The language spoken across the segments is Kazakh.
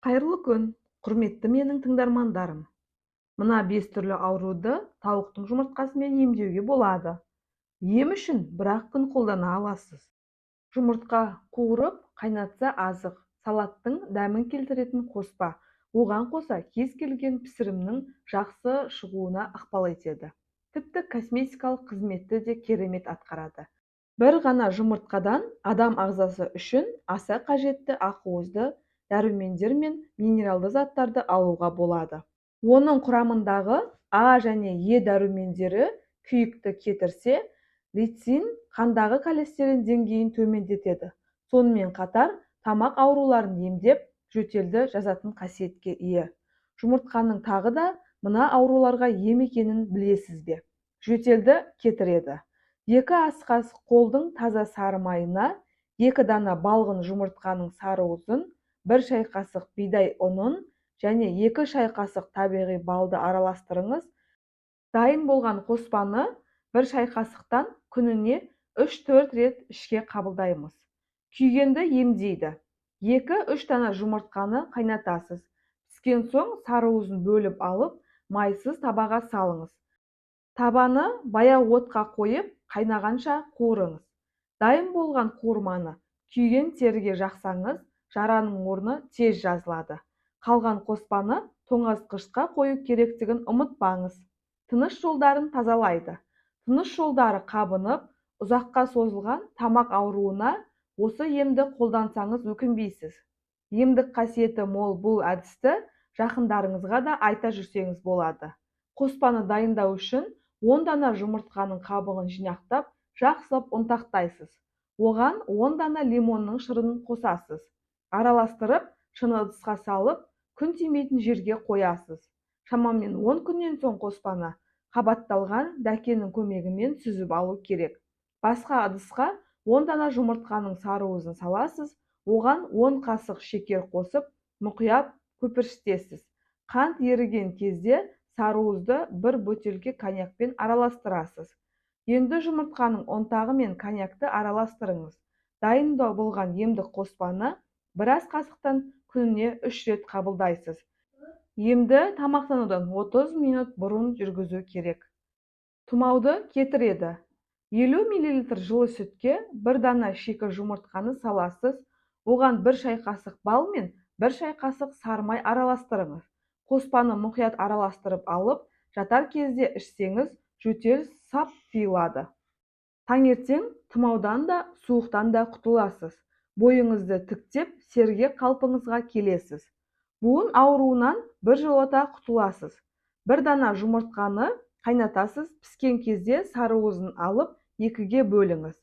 Қайырлы күн, құрметті менің тыңдармандарым. Мына 5 түрлі ауруды тауықтың жұмыртқасымен емдеуге болады. Ем үшін бір-ақ күн қолдана аласыз. Жұмыртқа қуырып, қайнатса азық, салаттың дәмін келтіретін қоспа. Оған қоса кез келген пісірімнің жақсы шығуына ықпал етеді. Тіпті косметикалық қызметті де керемет атқарады. Бір ғана жұмыртқадан адам ағзасы үшін аса қажетті ақуызды дәрумендер мен минералды заттарды алуға болады. Оның құрамындағы А және Е дәрумендері күйікті кетірсе, лейцин қандағы холестерин деңгейін төмендетеді. Сонымен қатар тамақ ауруларын емдеп, жөтелді жазатын қасиетке ие. Жұмыртқаның тағы да мына ауруларға ем екенін білесіз бе? Жөтелді кетіреді. 2 ас қасық қолдың таза сары майына 2 дана балғын жұмыртқаның сарыуызын, 1 шай қасық бидай ұнын және 2 шай қасық табиғи балды араластырыңыз. Дайын болған қоспаны 1 шай қасықтан күніне 3-4 рет ішке қабылдаймыз. Күйгенді емдейді. 2-3 дана жұмыртқаны қайнатасыз. Піскен соң сарыуызын бөліп алып, майсыз табаға салыңыз. Табаны баяу отқа қойып, қайнағанша қуырыңыз. Дайын болған қуырманы күйген теріге жақсаңыз, жараның орны тез жазылады. Қалған қоспаны тоңазытқышқа қою керектігін ұмытпаңыз. Тыныс жолдарын тазалайды. Тыныс жолдары қабынып, ұзаққа созылған тамақ ауруына осы емді қолдансаңыз өкінбейсіз. Емдік қасиеті мол бұл әдісті жақындарыңызға да айта жүрсеңіз болады. Қоспаны дайындау үшін 10 дана жұмыртқаның қабығын жинақтап, жақсылап ұнтақтайсыз. Оған 10 дана лимонның шырынын қосасыз. Араластырып, шыны ыдысқа салып, күн тимейтін жерге қоясыз. Шамамен 10 күннен соң қоспаны қабатталған дәкенің көмегімен сүзіп алу керек. Басқа ыдысқа 10 дана жұмыртқаның сарыуызын саласыз, оған 10 қасық шекер қосып, мұқият көпіршітесіз. Қант еріген кезде сарыуызды 1 бөтелке коньякпен араластырасыз. Енді жұмыртқаның ұнтағы мен коньякты араластырыңыз. Дайында болған емдік қоспаны 1 ас қасықтан күніне 3 рет қабылдайсыз. Емді тамақтанудан 30 минут бұрын жүргізу керек. Тұмауды кетіреді. 50 мл жылы сүтке 1 дана шикі жұмыртқаны саласыз, оған 1 шай қасық бал мен 1 шай қасық сары май араластырыңыз. Қоспаны мұқият араластырып алып, жатар кезде ішсеңіз, жөтел сап тыйылады. Таңертең тұмаудан да, суықтан да құтыласыз. Бойыңызды тіктеп, сергек қалпыңызға келесіз. Буын ауруынан біржолата құтыласыз. 1 дана жұмыртқаны қайнатасыз, піскен кезде сарыуызын алып, 2-ге бөліңіз.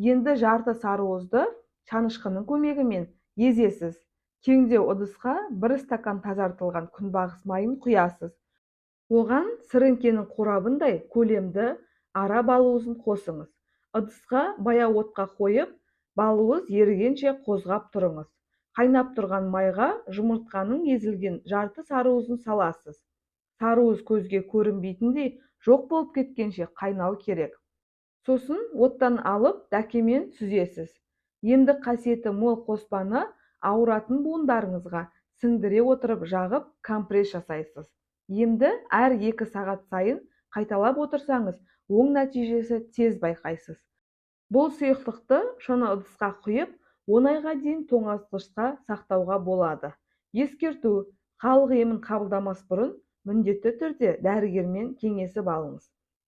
Енді жарты сарыуызды шанышқының көмегімен езесіз. Кеңдеу ыдысқа 1 стакан тазартылған күнбағыс майын құясыз. Оған сіріңкенің қорабындай көлемді ара балуызын қосыңыз. Ыдысқа баяу отқа қойып, балуыз ерігенше қозғап тұрыңыз. Қайнап тұрған майға жұмыртқаның езілген жарты сарыуызын саласыз. Сарыуыз көзге көрінбейтіндей жоқ болып кеткенше қайнау керек. Сосын оттан алып, дәкемен сүзесіз. Емдік қасиеті мол қоспаны ауыратын буындарыңызға сіңдіре отырып жағып, компресс жасайсыз. Емді әр 2 сағат сайын қайталап отырсаңыз, оң нәтижесі тез байқайсыз. Бұл сұйықтықты шыны ыдысқа құйып, 10 айға дейін тоңазытқышта сақтауға болады. Ескерту: халық емін қабылдамас бұрын міндетті түрде дәрігермен кеңесіп алыңыз.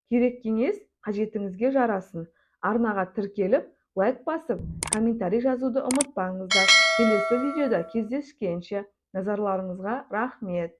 Керек кеңес қажетіңізге жарасын. Арнаға тіркеліп, лайк басып, комментарий жазуды ұмытпаңыздар. Келесі видеода кездескенше. Назарларыңызға рахмет.